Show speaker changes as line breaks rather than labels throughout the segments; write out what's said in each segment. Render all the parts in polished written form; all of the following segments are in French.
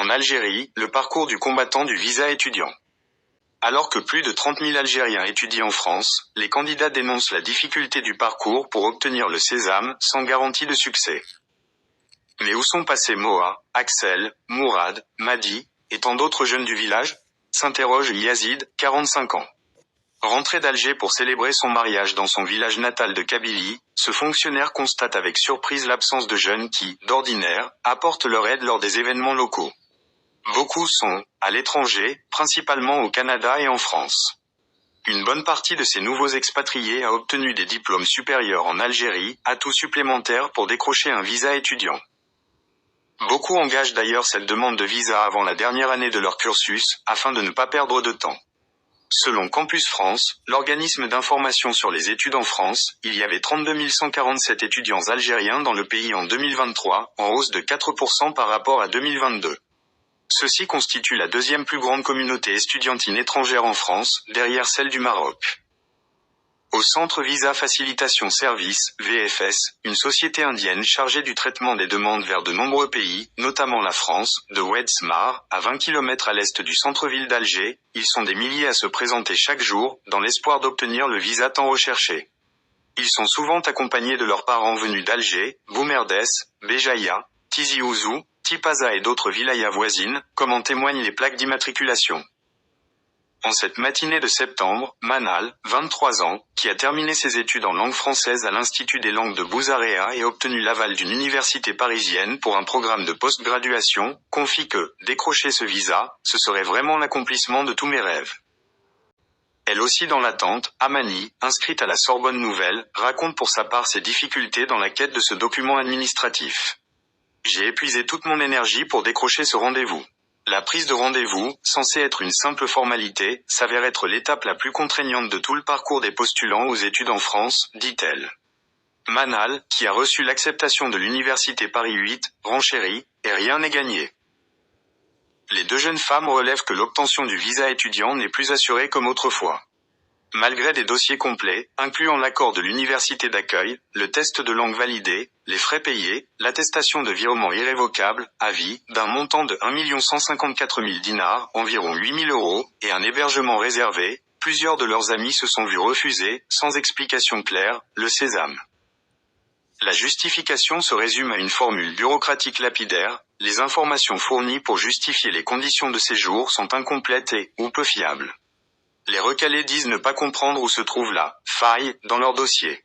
En Algérie, le parcours du combattant du visa étudiant. Alors que plus de 30 000 Algériens étudient en France, les candidats dénoncent la difficulté du parcours pour obtenir le sésame, sans garantie de succès. Mais où sont passés Moa, Axel, Mourad, Madi, et tant d'autres jeunes du village? S'interroge Yazid, 45 ans. Rentré d'Alger pour célébrer son mariage dans son village natal de Kabylie, ce fonctionnaire constate avec surprise l'absence de jeunes qui, d'ordinaire, apportent leur aide lors des événements locaux. Beaucoup sont, à l'étranger, principalement au Canada et en France. Une bonne partie de ces nouveaux expatriés a obtenu des diplômes supérieurs en Algérie, atout supplémentaire pour décrocher un visa étudiant. Beaucoup engagent d'ailleurs cette demande de visa avant la dernière année de leur cursus, afin de ne pas perdre de temps. Selon Campus France, l'organisme d'information sur les études en France, il y avait 32 147 étudiants algériens dans le pays en 2023, en hausse de 4% par rapport à 2022. Ceci constitue la deuxième plus grande communauté estudiantine étrangère en France, derrière celle du Maroc. Au Centre Visa Facilitation Service, VFS, une société indienne chargée du traitement des demandes vers de nombreux pays, notamment la France, de Oued-Smar, à 20 km à l'est du centre-ville d'Alger, ils sont des milliers à se présenter chaque jour, dans l'espoir d'obtenir le visa tant recherché. Ils sont souvent accompagnés de leurs parents venus d'Alger, Boumerdès, Béjaïa, Tizi Ouzou, Tipaza et d'autres wilayas voisines, comme en témoignent les plaques d'immatriculation. En cette matinée de septembre, Manal, 23 ans, qui a terminé ses études en langue française à l'Institut des langues de Bouzarea et obtenu l'aval d'une université parisienne pour un programme de post-graduation, confie que, décrocher ce visa, ce serait vraiment l'accomplissement de tous mes rêves. Elle aussi dans l'attente, Amani, inscrite à la Sorbonne Nouvelle, raconte pour sa part ses difficultés dans la quête de ce document administratif. J'ai épuisé toute mon énergie pour décrocher ce rendez-vous. La prise de rendez-vous, censée être une simple formalité, s'avère être l'étape la plus contraignante de tout le parcours des postulants aux études en France, dit-elle. Manal, qui a reçu l'acceptation de l'université Paris 8, renchérit, et rien n'est gagné. Les deux jeunes femmes relèvent que l'obtention du visa étudiant n'est plus assurée comme autrefois. Malgré des dossiers complets, incluant l'accord de l'université d'accueil, le test de langue validé, les frais payés, l'attestation de virement irrévocable, à vie, d'un montant de 1 154 000 dinars, environ 8 000 €, et un hébergement réservé, plusieurs de leurs amis se sont vus refuser, sans explication claire, le sésame. La justification se résume à une formule bureaucratique lapidaire, les informations fournies pour justifier les conditions de séjour sont incomplètes et, ou peu fiables. Les recalés disent ne pas comprendre où se trouve la faille dans leur dossier.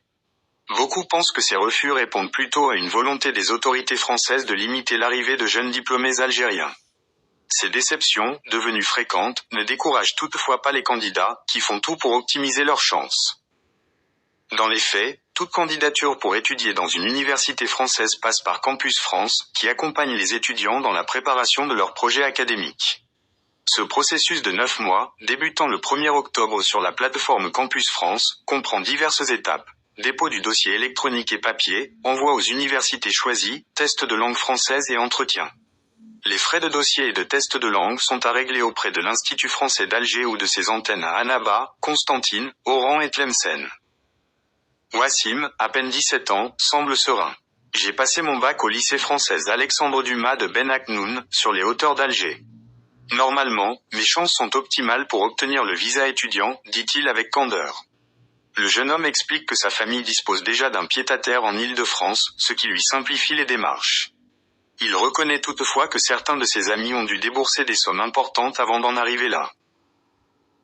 Beaucoup pensent que ces refus répondent plutôt à une volonté des autorités françaises de limiter l'arrivée de jeunes diplômés algériens. Ces déceptions, devenues fréquentes, ne découragent toutefois pas les candidats, qui font tout pour optimiser leurs chances. Dans les faits, toute candidature pour étudier dans une université française passe par Campus France, qui accompagne les étudiants dans la préparation de leur projet académique. Ce processus de 9 mois, débutant le 1er octobre sur la plateforme Campus France, comprend diverses étapes. Dépôt du dossier électronique et papier, envoi aux universités choisies, test de langue française et entretien. Les frais de dossier et de test de langue sont à régler auprès de l'Institut français d'Alger ou de ses antennes à Annaba, Constantine, Oran et Tlemcen. Wassim, à peine 17 ans, semble serein. J'ai passé mon bac au lycée français Alexandre Dumas de Ben Aknoun, sur les hauteurs d'Alger. Normalement, mes chances sont optimales pour obtenir le visa étudiant, dit-il avec candeur. Le jeune homme explique que sa famille dispose déjà d'un pied-à-terre en Île-de-France, ce qui lui simplifie les démarches. Il reconnaît toutefois que certains de ses amis ont dû débourser des sommes importantes avant d'en arriver là.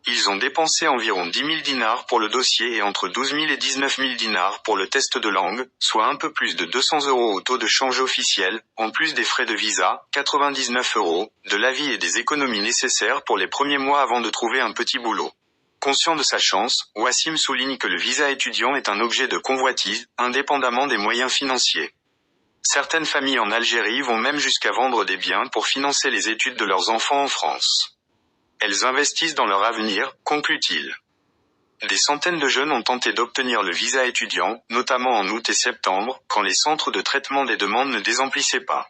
Ils ont dépensé environ 10 000 dinars pour le dossier et entre 12 000 et 19 000 dinars pour le test de langue, soit un peu plus de 200 € au taux de change officiel, en plus des frais de visa, 99 €, de l'avis et des économies nécessaires pour les premiers mois avant de trouver un petit boulot. Conscient de sa chance, Wassim souligne que le visa étudiant est un objet de convoitise, indépendamment des moyens financiers. Certaines familles en Algérie vont même jusqu'à vendre des biens pour financer les études de leurs enfants en France. Elles investissent dans leur avenir, conclut-il. Des centaines de jeunes ont tenté d'obtenir le visa étudiant, notamment en août et septembre, quand les centres de traitement des demandes ne désemplissaient pas.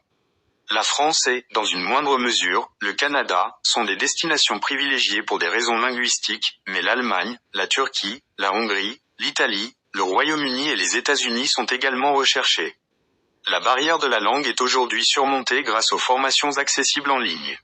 La France et, dans une moindre mesure, le Canada, sont des destinations privilégiées pour des raisons linguistiques, mais l'Allemagne, la Turquie, la Hongrie, l'Italie, le Royaume-Uni et les États-Unis sont également recherchés. La barrière de la langue est aujourd'hui surmontée grâce aux formations accessibles en ligne.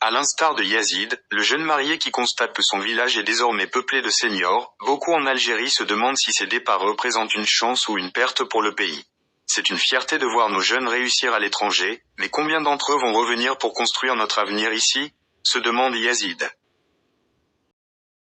À l'instar de Yazid, le jeune marié qui constate que son village est désormais peuplé de seniors, beaucoup en Algérie se demandent si ces départs représentent une chance ou une perte pour le pays. C'est une fierté de voir nos jeunes réussir à l'étranger, mais combien d'entre eux vont revenir pour construire notre avenir ici ? Se demande Yazid.